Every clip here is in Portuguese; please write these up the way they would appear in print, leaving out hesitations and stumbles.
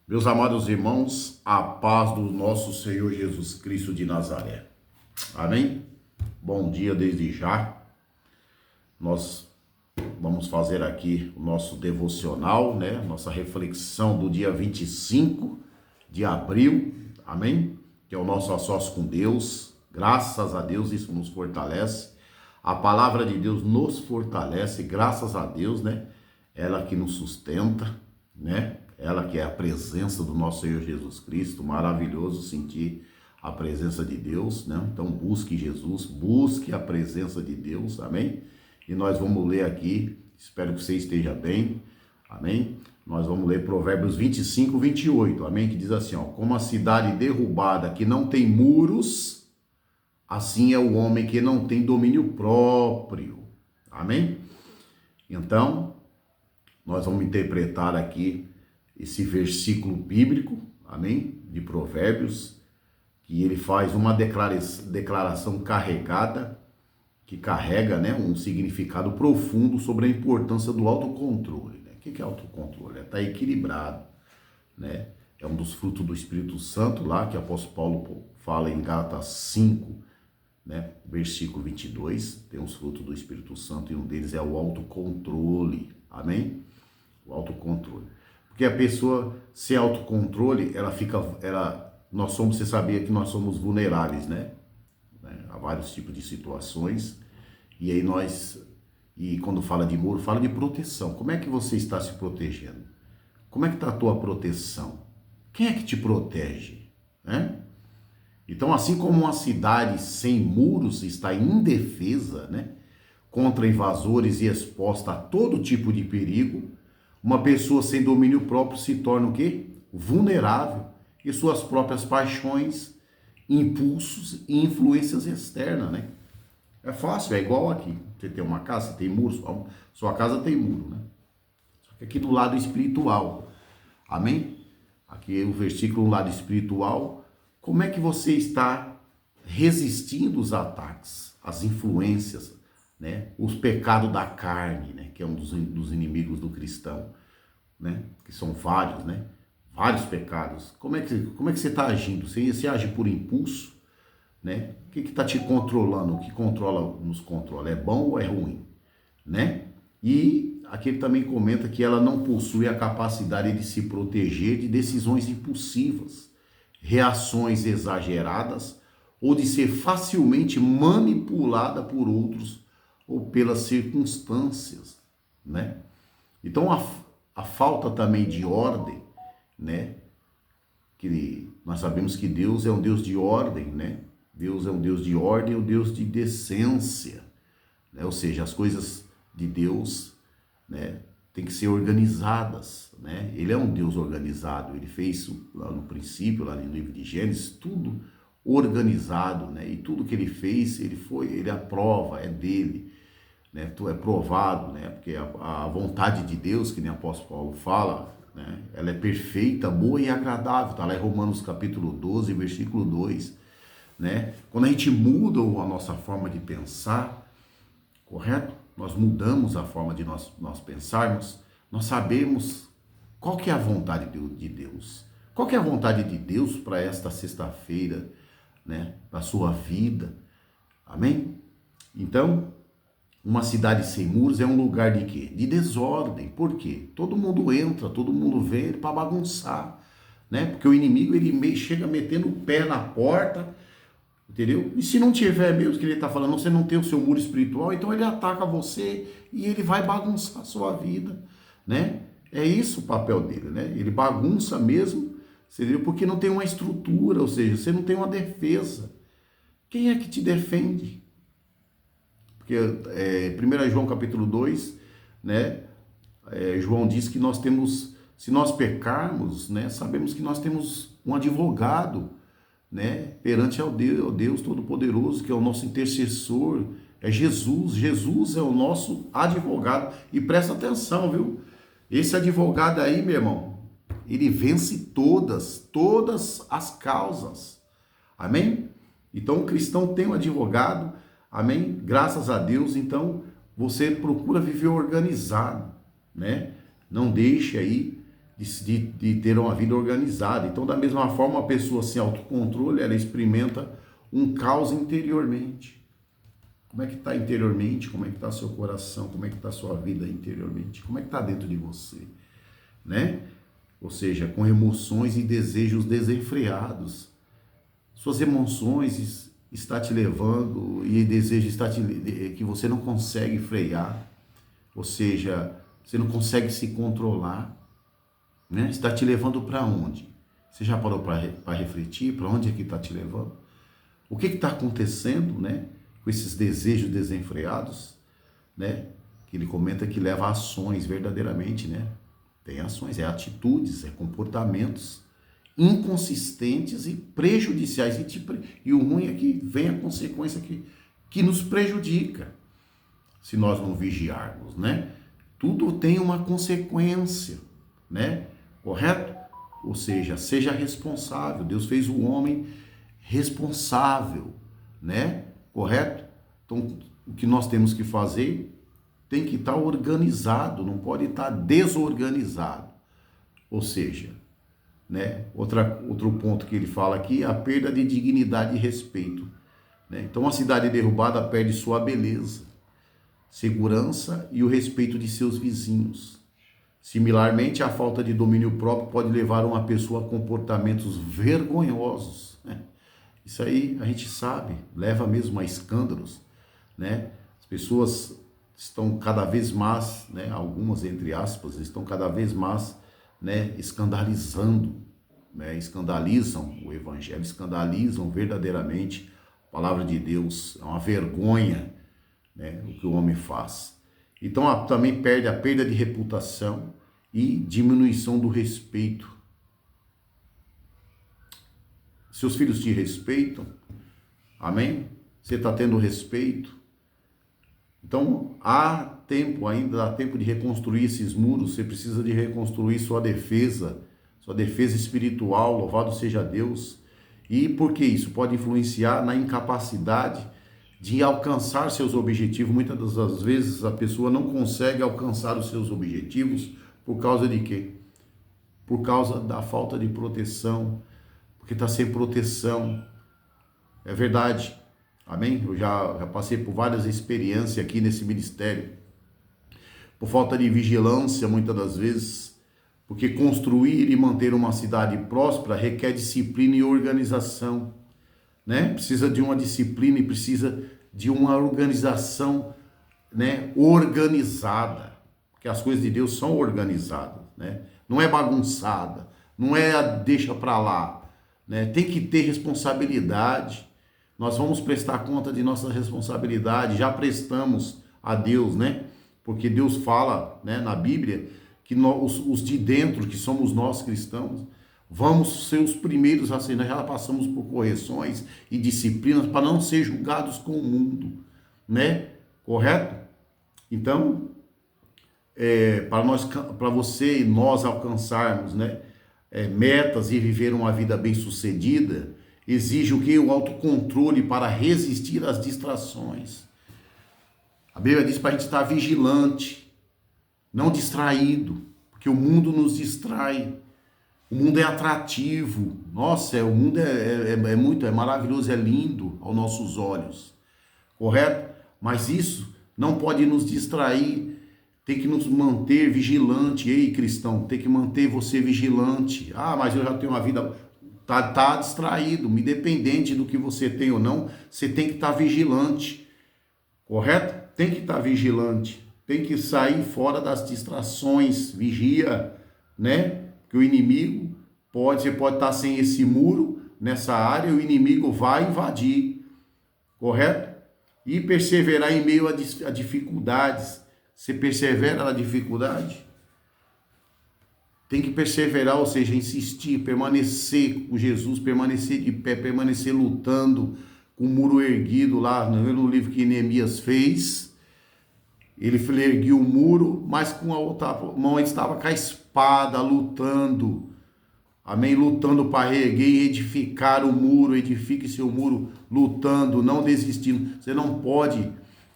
Meus amados irmãos, a paz do nosso Senhor Jesus Cristo de Nazaré. Amém? Bom dia desde já. Nós vamos fazer aqui o nosso devocional, né? Nossa reflexão do dia 25 de abril. Amém? Que é o nosso a sós com Deus. Graças a Deus isso nos fortalece. A palavra de Deus nos fortalece, graças a Deus, né? Ela que nos sustenta, né? Ela que é a presença do nosso Senhor Jesus Cristo. Maravilhoso sentir a presença de Deus, né? Então busque Jesus, busque a presença de Deus, amém? E nós vamos ler aqui, espero que você esteja bem, amém? Nós vamos ler Provérbios 25, 28, amém? Que diz assim, ó: como a cidade derrubada que não tem muros, assim é o homem que não tem domínio próprio, amém? Então, nós vamos interpretar aqui esse versículo bíblico, amém? De Provérbios, que ele faz uma declaração carregada, que carrega, né, um significado profundo sobre a importância do autocontrole, né? O que é autocontrole? É estar equilibrado, né? É um dos frutos do Espírito Santo lá, que o apóstolo Paulo fala em Gálatas 5, né, versículo 22, tem os frutos do Espírito Santo e um deles é o autocontrole, amém? O autocontrole. Porque a pessoa sem autocontrole, você sabia que nós somos vulneráveis, né? A vários tipos de situações. E aí quando fala de muro, fala de proteção. Como é que você está se protegendo? Como é que está a tua proteção? Quem é que te protege, né? Então, assim como uma cidade sem muros está indefesa, né, contra invasores e exposta a todo tipo de perigo, uma pessoa sem domínio próprio se torna o quê? Vulnerável. E suas próprias paixões, impulsos e influências externas, né? É fácil, é igual aqui. Você tem uma casa, você tem muros, sua casa tem muro, né? Só que aqui do lado espiritual, amém? Aqui o versículo do lado espiritual, como é que você está resistindo os ataques, as influências, né? Os pecados da carne, né? Que é um dos inimigos do cristão, né? Que são vários, né? Vários pecados. Como é que você está agindo? Você age por impulso, né? O que está te controlando? O que nos controla? É bom ou é ruim, né? E aqui ele também comenta que ela não possui a capacidade de se proteger de decisões impulsivas, reações exageradas ou de ser facilmente manipulada por outros ou pelas circunstâncias, né? Então a falta também de ordem, né? Que nós sabemos que Deus é um Deus de ordem, né? Deus é um Deus de ordem, é um Deus de decência, né? Ou seja, as coisas de Deus, né, tem que ser organizadas, né? Ele é um Deus organizado, ele fez lá no princípio, lá no livro de Gênesis, tudo organizado, né? E tudo que ele fez, ele aprova, é dele, né? Tu é provado, né? Porque a vontade de Deus, que nem o apóstolo Paulo fala, né, ela é perfeita, boa e agradável, tá lá em Romanos capítulo 12, versículo 2, né? Quando a gente muda a nossa forma de pensar, correto? Nós mudamos a forma de nós pensarmos, nós sabemos qual que é a vontade de Deus. Qual que é a vontade de Deus para esta sexta-feira, né? Para a sua vida, amém? Então, uma cidade sem muros é um lugar de quê? De desordem. Por quê? Todo mundo entra, todo mundo vem para bagunçar, né? Porque o inimigo, ele chega metendo o pé na porta, entendeu? E se não tiver mesmo que ele está falando, você não tem o seu muro espiritual, então ele ataca você e ele vai bagunçar a sua vida, né? É isso o papel dele, né? Ele bagunça mesmo, entendeu? Porque não tem uma estrutura, ou seja, você não tem uma defesa. Quem é que te defende? Porque 1 João capítulo 2, né, João diz que nós temos, se nós pecarmos, né, sabemos que nós temos um advogado, né, perante ao Deus Todo-Poderoso, que é o nosso intercessor, é Jesus. Jesus é o nosso advogado. E presta atenção, viu? Esse advogado aí, meu irmão, ele vence todas as causas. Amém? Então o cristão tem um advogado, amém? Graças a Deus. Então você procura viver organizado, né? Não deixe aí de ter uma vida organizada. Então, da mesma forma, a pessoa sem autocontrole, ela experimenta um caos interiormente. Como é que está interiormente? Como é que está seu coração? Como é que está sua vida interiormente? Como é que está dentro de você? Né? Ou seja, com emoções e desejos desenfreados. Suas emoções está te levando e desejo que você não consegue frear. Ou seja, você não consegue se controlar. Né? Está te levando para onde? Você já parou para refletir? Para onde é que está te levando? O que está acontecendo, né? Com esses desejos desenfreados, né? Que ele comenta que leva a ações verdadeiramente, né? Tem ações, atitudes, comportamentos inconsistentes e prejudiciais. E o ruim é que vem a consequência que nos prejudica, se nós não vigiarmos, né? Tudo tem uma consequência, né? Correto? Ou seja, seja responsável. Deus fez o homem responsável, né? Correto? Então, o que nós temos que fazer tem que estar organizado, não pode estar desorganizado. Ou seja, né? Outro ponto que ele fala aqui é a perda de dignidade e respeito. Né? Então, uma cidade derrubada perde sua beleza, segurança e o respeito de seus vizinhos. Similarmente, a falta de domínio próprio pode levar uma pessoa a comportamentos vergonhosos. Né? Isso aí a gente sabe, leva mesmo a escândalos. Né? As pessoas estão cada vez mais, né, algumas entre aspas, estão cada vez mais, né, escandalizam o evangelho, escandalizam verdadeiramente a palavra de Deus. É uma vergonha, né, o que o homem faz. Então também perde a perda de reputação e diminuição do respeito. Seus filhos te respeitam? Amém? Você está tendo respeito? Então, há tempo ainda, há tempo de reconstruir esses muros. Você precisa de reconstruir sua defesa espiritual, louvado seja Deus. E por que isso? Pode influenciar na incapacidade de alcançar seus objetivos. Muitas das vezes a pessoa não consegue alcançar os seus objetivos por causa de quê? Por causa da falta de proteção, porque está sem proteção. É verdade. Amém? Eu já passei por várias experiências aqui nesse ministério. Por falta de vigilância, muitas das vezes, porque construir e manter uma cidade próspera requer disciplina e organização, né? Precisa de uma disciplina e precisa de uma organização, né, organizada, porque as coisas de Deus são organizadas, né? Não é bagunçada, não é deixa para lá, né? Tem que ter responsabilidade. Nós vamos prestar conta de nossa responsabilidade, já prestamos a Deus, né? Porque Deus fala, né, na Bíblia que nós, os de dentro, que somos nós cristãos, vamos ser os primeiros a ser. Nós já passamos por correções e disciplinas para não ser julgados com o mundo, né? Correto? Então, para você e nós alcançarmos, né, metas e viver uma vida bem-sucedida, exige o quê? O autocontrole para resistir às distrações. A Bíblia diz para a gente estar vigilante, não distraído, porque o mundo nos distrai. O mundo é atrativo. Nossa, o mundo é maravilhoso, é lindo aos nossos olhos. Correto? Mas isso não pode nos distrair. Tem que nos manter vigilante. Ei, cristão, tem que manter você vigilante. Ah, mas eu já tenho uma vida... Tá distraído, independente do que você tem ou não, você tem que estar vigilante, correto? Tem que estar vigilante, tem que sair fora das distrações, vigia, né? Que o inimigo você pode estar sem esse muro nessa área, o inimigo vai invadir, correto? E perseverar em meio a dificuldades. Você persevera na dificuldade? Tem que perseverar, ou seja, insistir, permanecer com Jesus, permanecer de pé, permanecer lutando com o muro erguido lá no livro que Neemias fez. Ele ergueu o muro, mas com a outra mão ele estava com a espada lutando. Amém? Lutando para reerguer e edificar o muro, edifique seu muro, lutando, não desistindo. Você não pode,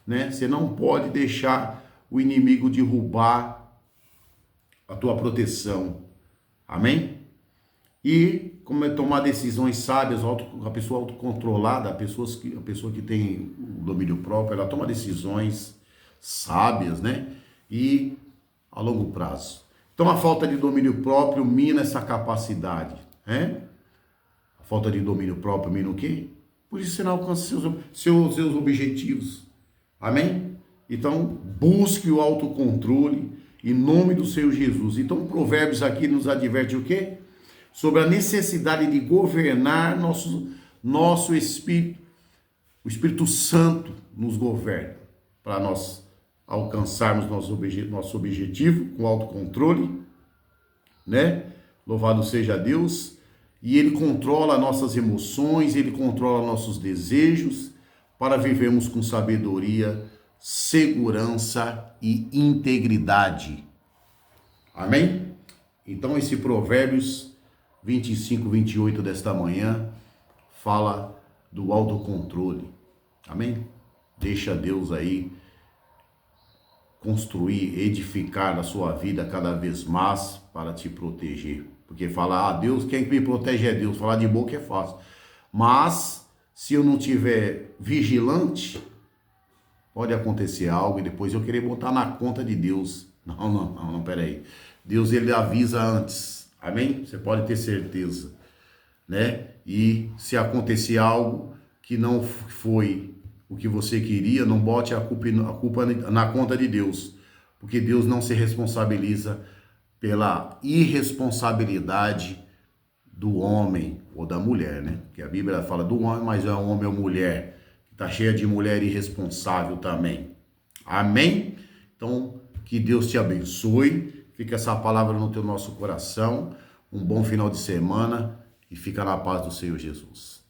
né? Você não pode deixar o inimigo derrubar a tua proteção. Amém? E como é tomar decisões sábias, a pessoa autocontrolada, a pessoa que tem o domínio próprio, ela toma decisões sábias, né? E a longo prazo. Então a falta de domínio próprio mina essa capacidade, né? A falta de domínio próprio mina o quê? Por isso você não alcança seus objetivos. Amém? Então busque o autocontrole em nome do Senhor Jesus. Então Provérbios aqui nos adverte o quê? Sobre a necessidade de governar nosso espírito. O Espírito Santo nos governa para nós alcançarmos nosso objetivo com autocontrole, né? Louvado seja Deus. E Ele controla nossas emoções, Ele controla nossos desejos para vivermos com sabedoria, segurança e integridade. Amém? Então esse Provérbios 25, 28 desta manhã fala do autocontrole. Amém? Deixa Deus aí construir, edificar na sua vida cada vez mais para te proteger. Porque falar, Deus, quem me protege é Deus. Falar de boca é fácil. Mas, se eu não tiver vigilante, pode acontecer algo e depois eu querer botar na conta de Deus. Não, peraí. Deus, ele avisa antes. Amém? Você pode ter certeza, né? E se acontecer algo que não foi o que você queria, não bote a culpa na conta de Deus, porque Deus não se responsabiliza pela irresponsabilidade do homem ou da mulher, né? Porque a Bíblia fala do homem, mas é um homem ou mulher, que está cheia de mulher irresponsável também. Amém? Então, que Deus te abençoe. Fica essa palavra no nosso coração. Um bom final de semana e fica na paz do Senhor Jesus.